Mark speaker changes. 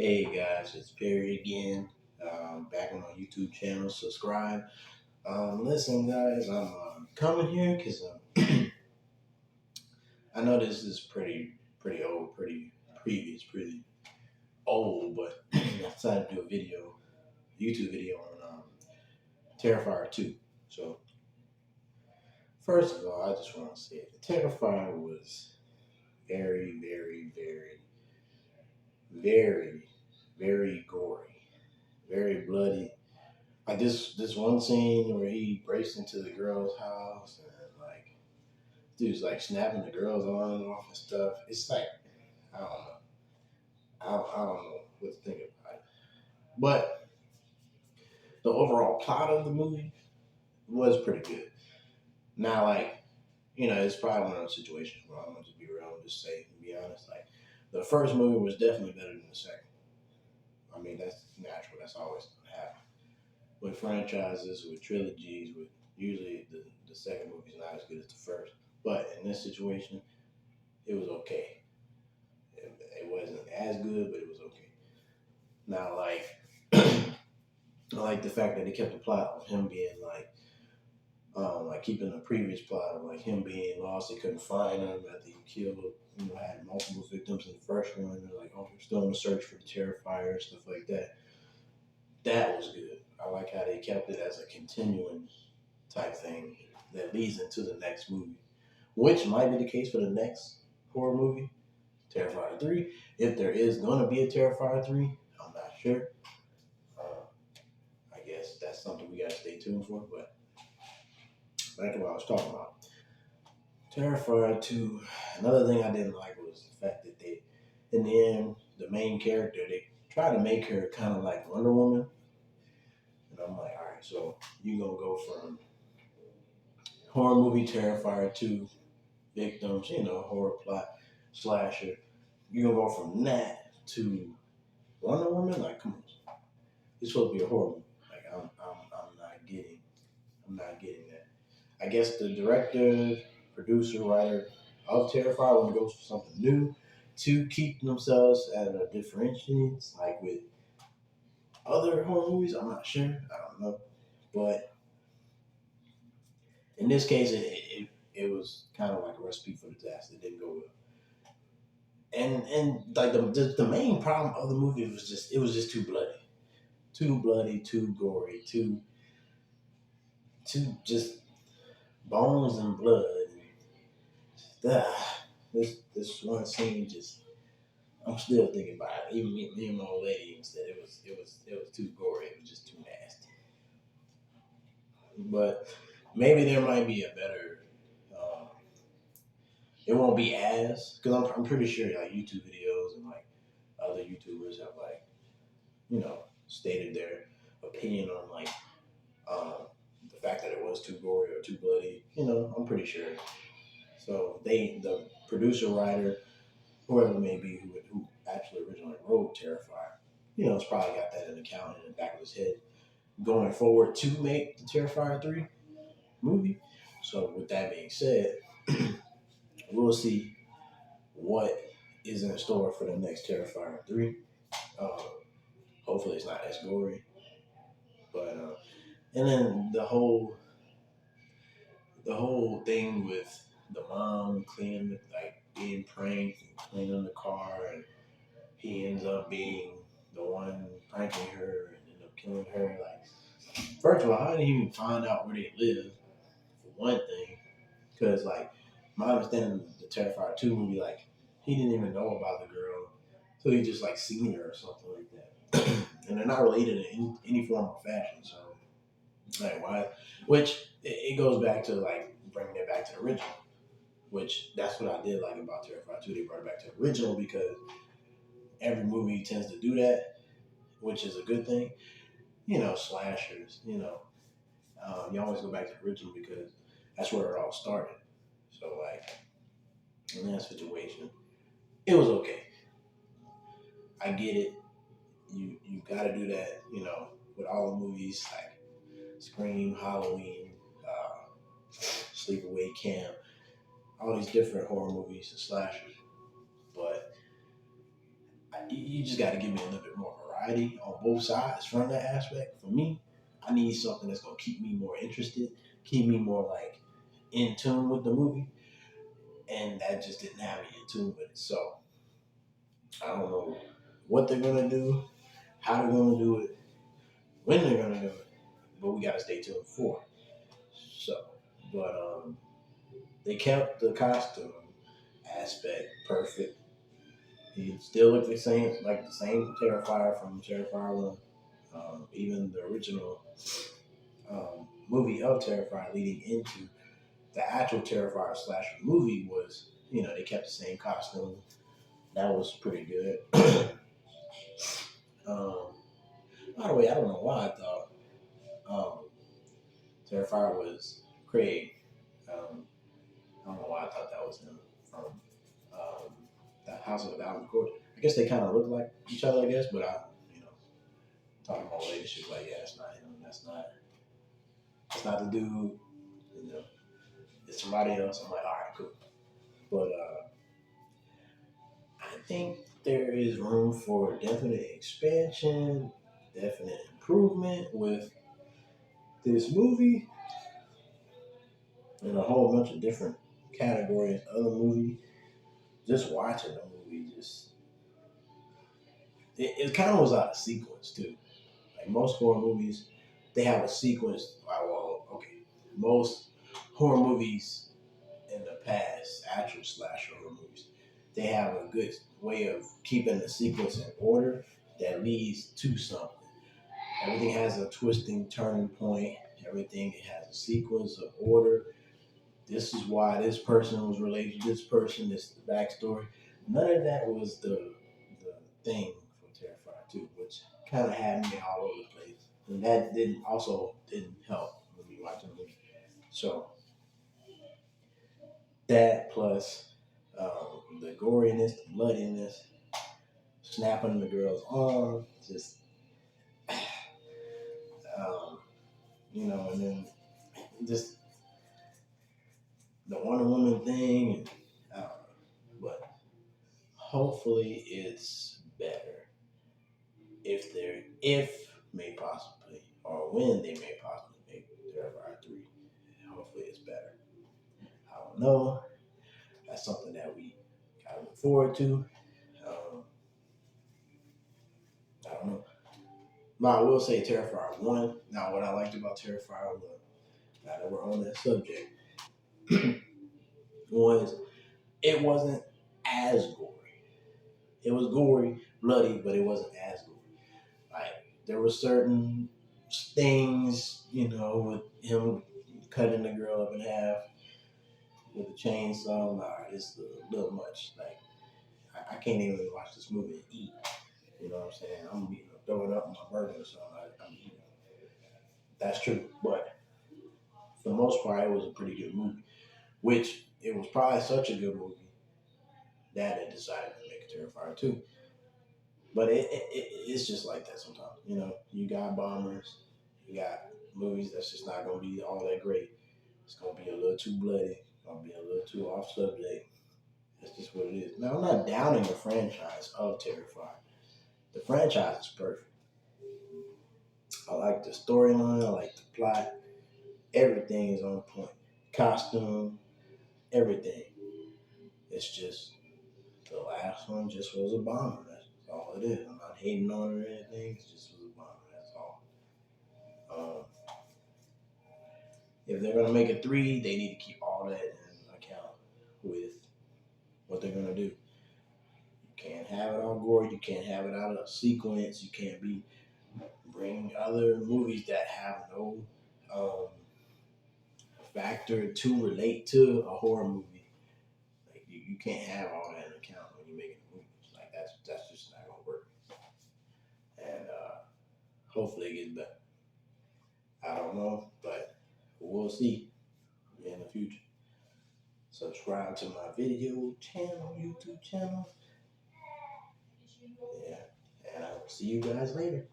Speaker 1: Hey guys, it's Perry again. Back on my YouTube channel. Subscribe. Listen, guys, I'm coming here because I know this is pretty old, pretty previous, pretty old, but I decided to do a YouTube video on Terrifier 2. So first of all, I just want to say the Terrifier was very, very, very, very, very gory, very bloody. Like this one scene where he breaks into the girl's house and like dude's like snapping the girl's arm off and stuff. It's like I don't know. I don't know what to think about it. But the overall plot of the movie was pretty good. Now like, it's probably one of those situations where I'm gonna just be real and just say and be honest. Like the first movie was definitely better than the second. I mean that's natural, that's always gonna happen. With franchises, with trilogies, with usually the second movie is not as good as the first. But in this situation, it was okay. It wasn't as good, but it was okay. Now, like, I like the fact that they kept the plot of him being like keeping the previous plot of like him being lost. They couldn't find him after he killed, had multiple victims in the first one. They're like, oh, they're still in the search for the Terrifier and stuff like that. That was good. I like how they kept it as a continuing type thing that leads into the next movie, which might be the case for the next horror movie, Terrifier 3. If there is going to be a Terrifier 3, I'm not sure. Uh, I guess that's something we got to stay tuned for. But back to what I was talking about. Terrifier 2, another thing I didn't like was the fact that they, in the end, the main character, they try to make her kind of like Wonder Woman. And I'm like, all right, so you going to go from horror movie Terrifier 2 victims, horror plot slasher. You gonna go from that to Wonder Woman? Like, come on, it's supposed to be a horror movie. Like, I'm not getting that. I guess the director, producer, writer of Terrifier want to go for something new to keep themselves at a differentiates, like with other horror movies. I'm not sure. I don't know, but in this case, it was kind of like a recipe for disaster. It didn't go well. And like the main problem of the movie was just it was just too bloody, too gory, too just bones and blood. This one scene just I'm still thinking about it. Even me and my old lady even said it was too gory. It was just too nasty. But maybe there might be a better. Um, it won't be as because I'm pretty sure like YouTube videos and like other YouTubers have like stated their opinion on like um, the fact that it was too gory or too bloody. I'm pretty sure. So the producer, writer, whoever it may be, who actually originally wrote Terrifier, has probably got that in account in the back of his head going forward to make the Terrifier 3 movie. So with that being said, we'll see what is in store for the next Terrifier 3. Uh, Hopefully it's not as gory, but and then the whole thing with the mom cleaning, like being pranked and cleaning the car, and he ends up being the one pranking her and end up killing her. Like, first of all, how did he even find out where they live? For one thing, because like my understanding of the Terrifier 2 movie, like he didn't even know about the girl, so he just like seen her or something like that. And they're not related in any form or fashion, so like why? Which it goes back to like bringing it back to the original. Which that's what I did like about Terrifier 2. They brought it back to the original because every movie tends to do that, which is a good thing. Slashers. You always go back to the original because that's where it all started. So like in that situation, it was okay. I get it. You got to do that. With all the movies like Scream, Halloween, Sleepaway Camp, all these different horror movies and slashers. But you just got to give me a little bit more variety on both sides from that aspect. For me, I need something that's gonna keep me more interested, keep me more like in tune with the movie, and that just didn't have me in tune with it. So I don't know what they're gonna do, how they're gonna do it, when they're gonna do it, but we gotta stay tuned for it. So, but they kept the costume aspect perfect. He still looked the same, like the same Terrifier from Terrifier 1. Even the original movie of Terrifier leading into the actual Terrifier slasher movie was, they kept the same costume. That was pretty good. um, by the way, I don't know why I thought Terrifier was Craig. Um, I don't know why I thought that was him from um, the House of a Thousand Corpses. I guess they kind of look like each other, I guess, but you know, talking about relationship, like, yeah, it's not him. That's not the dude. You know, it's somebody else. I'm like, all right, cool. But I think there is room for definite expansion, definite improvement with this movie and a whole bunch of different categories of the movie. Just watching the movie, it kind of was out of sequence too. Like most horror movies, they have a sequence. Well, okay, most horror movies in the past, actual slasher horror movies, they have a good way of keeping the sequence in order that leads to something. Everything has a twisting turning point. Everything has a sequence of order. This is why this person was related to this person. This is the backstory. None of that was the thing for Terrifier 2, which kind of had me all over the place. And that didn't help when we watching the movie. So that plus the goriness, the bloodiness, snapping the girl's arm, just um, and then just the Wonder Woman thing. And, I don't know, but hopefully it's better if may possibly or when they may possibly make Terrifier 3. Hopefully it's better. I don't know. That's something that we gotta look forward to. Um, I don't know. But I will say Terrifier 1. Now, what I liked about Terrifier 1, now that we're on that subject, was it wasn't as gory. It was gory, bloody, but it wasn't as gory. Like, there were certain things, with him cutting the girl up in half with a chainsaw. Nah, it's a little much. Like, I can't even watch this movie and eat. You know what I'm saying? I'm throwing up my burger or something. I'm eating. That's true. But for the most part, it was a pretty good movie. Which it was probably such a good movie that they decided to make a Terrifier 2. But it's just like that sometimes. You got bombers, you got movies that's just not going to be all that great. It's going to be a little too bloody, it's going to be a little too off subject. That's just what it is. Now, I'm not downing the franchise of Terrifier. The franchise is perfect. I like the storyline, I like the plot. Everything is on point. Costume, everything. It's just the last one just was a bomber. That's all it is. I'm not hating on it or anything. It just was a bomber. That's all. Um, if they're gonna make a 3, they need to keep all that in account with what they're gonna do. You can't have it all gory. You can't have it out of sequence. You can't bring other movies that have no um, factor to relate to a horror movie. Like you can't have all that in account when you're making a movie. Like that's just not gonna work. And hopefully it gets better. I don't know, but we'll see in the future. Subscribe to my video channel, YouTube channel. Yeah. And I will see you guys later.